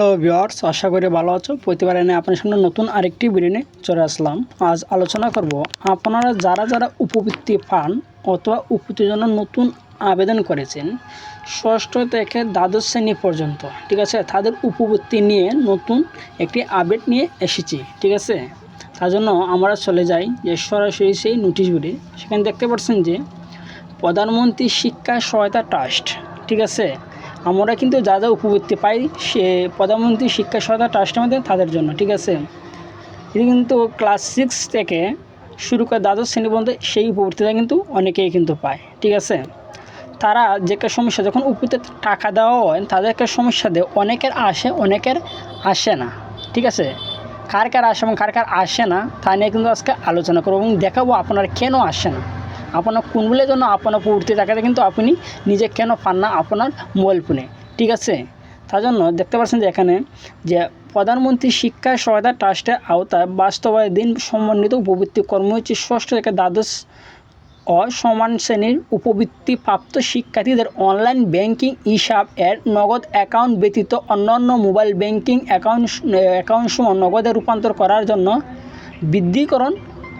Hello viewers, আশা করি ভালো আছো। প্রতিবার এনে আপনার সামনে নতুন আরেকটি ভিডিও নিয়ে চলে আসলাম। আজ আলোচনা করব আপনারা যারা উপবৃত্তি পান অথবা উপবৃত্তির জন্য নতুন আবেদন করেছেন ষষ্ঠ থেকে দ্বাদশ শ্রেণী পর্যন্ত, ঠিক আছে, তাদের উপবৃত্তি নিয়ে নতুন একটি আপডেট নিয়ে এসেছি, ঠিক আছে। তার জন্য আমরা চলে যাই যে সরাসরি সেই নোটিশ বোর্ডে। সেখানে দেখতে পাচ্ছেন যে প্রধানমন্ত্রী শিক্ষা সহায়তা ট্রাস্ট, ঠিক আছে। আমরা কিন্তু যা উপবৃত্তি পাই সে প্রধানমন্ত্রী শিক্ষা সহায়তা ট্রাস্টের মধ্যে তাদের জন্য, ঠিক আছে। এটি কিন্তু ক্লাস 6 থেকে শুরু করে দ্বাদশ শ্রেণী পর্যন্ত সেই উপবৃত্তিটা কিন্তু অনেকেই কিন্তু পায়, ঠিক আছে। তারা যে একটা সমস্যা, যখন উপবৃত্তিতে টাকা দেওয়া হয় তাদের একটা সমস্যা দেয়, অনেকের আসে অনেকের আসে না, ঠিক আছে। কার কার আসে এবং কার কার আসে না তা নিয়ে কিন্তু আজকে আলোচনা করব এবং দেখাবো আপনার কেন আসে না, আপনার কোনগুলোর জন্য আপনার পূর্তি টাকাতে কিন্তু আপনি নিজে কেন পান না আপনার মোবাইল ফোনে, ঠিক আছে। তার জন্য দেখতে পাচ্ছেন যে এখানে যে প্রধানমন্ত্রী শিক্ষা সহায়তা ট্রাস্টের আওতায় বাস্তবায়িত সমন্বিত উপবৃত্তি কর্মসূচি ষষ্ঠ থেকে দ্বাদশ অসমান শ্রেণীর উপবৃত্তিপ্রাপ্ত শিক্ষার্থীদের অনলাইন ব্যাংকিং হিসাব এর নগদ অ্যাকাউন্ট ব্যতীত অন্যান্য মোবাইল ব্যাংকিং অ্যাকাউন্টসমূহ নগদে রূপান্তর করার জন্য বৃদ্ধিকরণ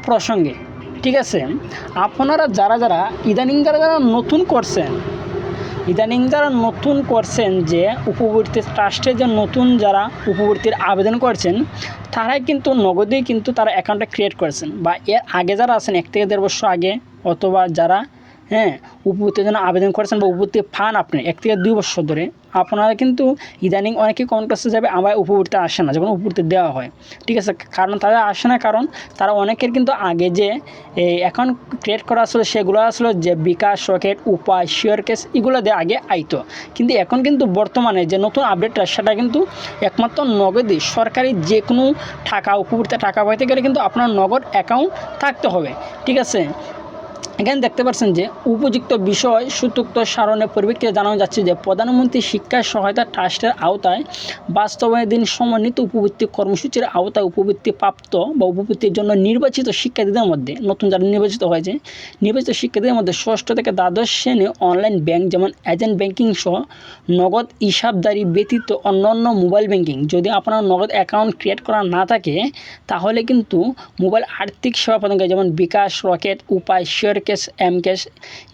প্রসঙ্গে, ঠিক আছে। আপনারা যারা ইদানিং যারা নতুন করছেন যে উপবৃত্তি ট্রাস্টে যে নতুন যারা উপবৃত্তির আবেদন করছেন তারাই কিন্তু নগদেই কিন্তু তারা অ্যাকাউন্টটা ক্রিয়েট করেছেন, বা এর আগে যারা আছেন 1 থেকে 1.5 বছর আগে, অথবা যারা উপবৃত্তির জন্য আবেদন করেছেন বা উপবৃত্তি পান আপনি 1 থেকে 2 বছর ধরে, আপনারা কিন্তু ইদানিং অনেকেই কমেন্ট করতে যাবে আমার উপবৃত্তি আসে না যখন উপবৃত্তি দেওয়া হয়, ঠিক আছে। কারণ তাদের আসে না, কারণ তারা অনেকের কিন্তু আগে যে অ্যাকাউন্ট ক্রিয়েট করা আসলে সেগুলো আসলে যে বিকাশ, রকেট, উপায়, শেয়ার কেস এগুলো দিয়ে আগে আইতো, কিন্তু এখন কিন্তু বর্তমানে যে নতুন আপডেটটা সেটা কিন্তু একমাত্র নগদই সরকারি যে কোনো টাকা উপবৃত্তি টাকা পাইতে গেলে কিন্তু আপনার নগদ অ্যাকাউন্ট থাকতে হবে, ঠিক আছে। এখানে দেখতে পাচ্ছেন যে উপযুক্ত বিষয় সূত্রোক্ত সারণের পরিপ্রেক্ষিতে জানানো যাচ্ছে যে প্রধানমন্ত্রী শিক্ষা সহায়তা ট্রাস্টের আওতায় বাস্তবায়িত সমন্বিত উপবৃত্তি কর্মসূচির আওতায় উপবৃত্তি প্রাপ্ত বা উপবৃত্তির জন্য নির্বাচিত শিক্ষার্থীদের মধ্যে, নতুন যারা নির্বাচিত হয়েছে নির্বাচিত শিক্ষার্থীদের মধ্যে ষষ্ঠ থেকে দ্বাদশ শ্রেণী অনলাইন ব্যাংক যেমন এজেন্ট ব্যাংকিং সহ নগদ হিসাবদারি ব্যতীত অন্যান্য মোবাইল ব্যাংকিং, যদি আপনার নগদ অ্যাকাউন্ট ক্রিয়েট করা না থাকে তাহলে কিন্তু মোবাইল আর্থিক সেবা প্রদানকারী যেমন বিকাশ, রকেট, উপায়, শেয়ার ক্যাশ, এম ক্যাশ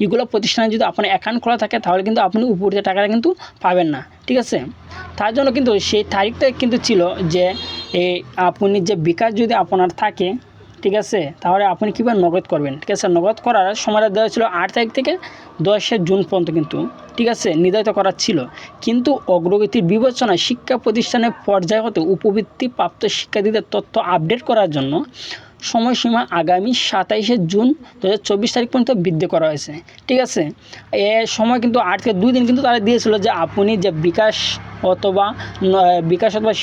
এগুলো প্রতিষ্ঠানে যদি আপনার অ্যাকাউন্ট খোলা থাকে তাহলে কিন্তু আপনি উপবৃত্তি টাকাটা কিন্তু পাবেন না, ঠিক আছে। তার জন্য কিন্তু সেই তারিখটা কিন্তু ছিল যে আপনি যে বিকাশ যদি আপনার থাকে, ঠিক আছে, তাহলে আপনি কীভাবে নগদ করবেন, ঠিক আছে। নগদ করার সময়টা দেওয়া ছিল 8 তারিখ থেকে 10 জুন পর্যন্ত কিন্তু, ঠিক আছে, নির্ধারিত করা ছিল। কিন্তু অগ্রগতির বিবেচনায় শিক্ষা প্রতিষ্ঠানের পর্যায় হতে উপবৃত্তি প্রাপ্ত শিক্ষার্থীদের তথ্য আপডেট করার জন্য সময়সীমা আগামী 27 জুন 2024 তারিখ পর্যন্ত বৃদ্ধি করা হয়েছে, ঠিক আছে। এ সময় কিন্তু 8 থেকে 2 দিন কিন্তু তারা দিয়েছিল যে আপনি যে বিকাশ অথবা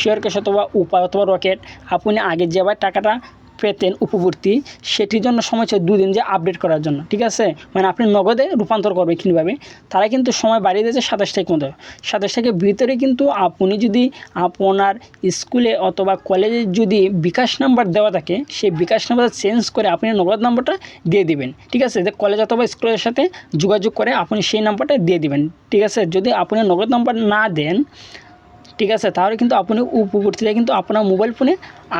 শেয়ার ক্যাশ অথবা উপায় অথবা রকেট আপনি আগে যেভাবে টাকাটা পেতেন উপবৃত্তি সেটির জন্য সময় ছিল 2 দিন যে আপডেট করার জন্য, ঠিক আছে। মানে আপনি নগদে রূপান্তর করবে কীভাবে, তারা কিন্তু সময় বাড়িয়ে দিয়েছে 27 তারিখ মতো। 27 তারিখের ভিতরে কিন্তু আপনি যদি আপনার স্কুলে অথবা কলেজে যদি বিকাশ নাম্বার দেওয়া থাকে সেই বিকাশ নাম্বার চেঞ্জ করে আপনি নগদ নাম্বারটা দিয়ে দিবেন, ঠিক আছে। যে কলেজ অথবা স্কুলের সাথে যোগাযোগ করে আপনি সেই নাম্বারটা দিয়ে দিবেন, ঠিক আছে। যদি আপনি নগদ নাম্বার না দেন, ঠিক আছে, তাহলে কিন্তু আপনি উপবৃত্তিটা কিন্তু আপনার মোবাইল ফোনে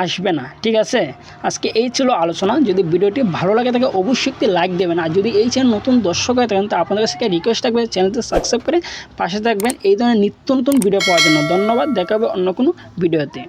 আসবে না, ঠিক আছে। আজকে এই ছিল আলোচনা। যদি ভিডিওটি ভালো লাগে থাকে অবশ্যই একটি লাইক দেবেন, আর যদি এই চ্যানেল নতুন দর্শক হয়ে থাকেন তো আপনাদের কাছে রিকোয়েস্ট থাকবে চ্যানেলটি সাবস্ক্রাইব করে পাশে থাকবেন এই ধরনের নিত্য নতুন ভিডিও পাওয়ার জন্য। ধন্যবাদ, দেখা হবে অন্য কোনো ভিডিওতে।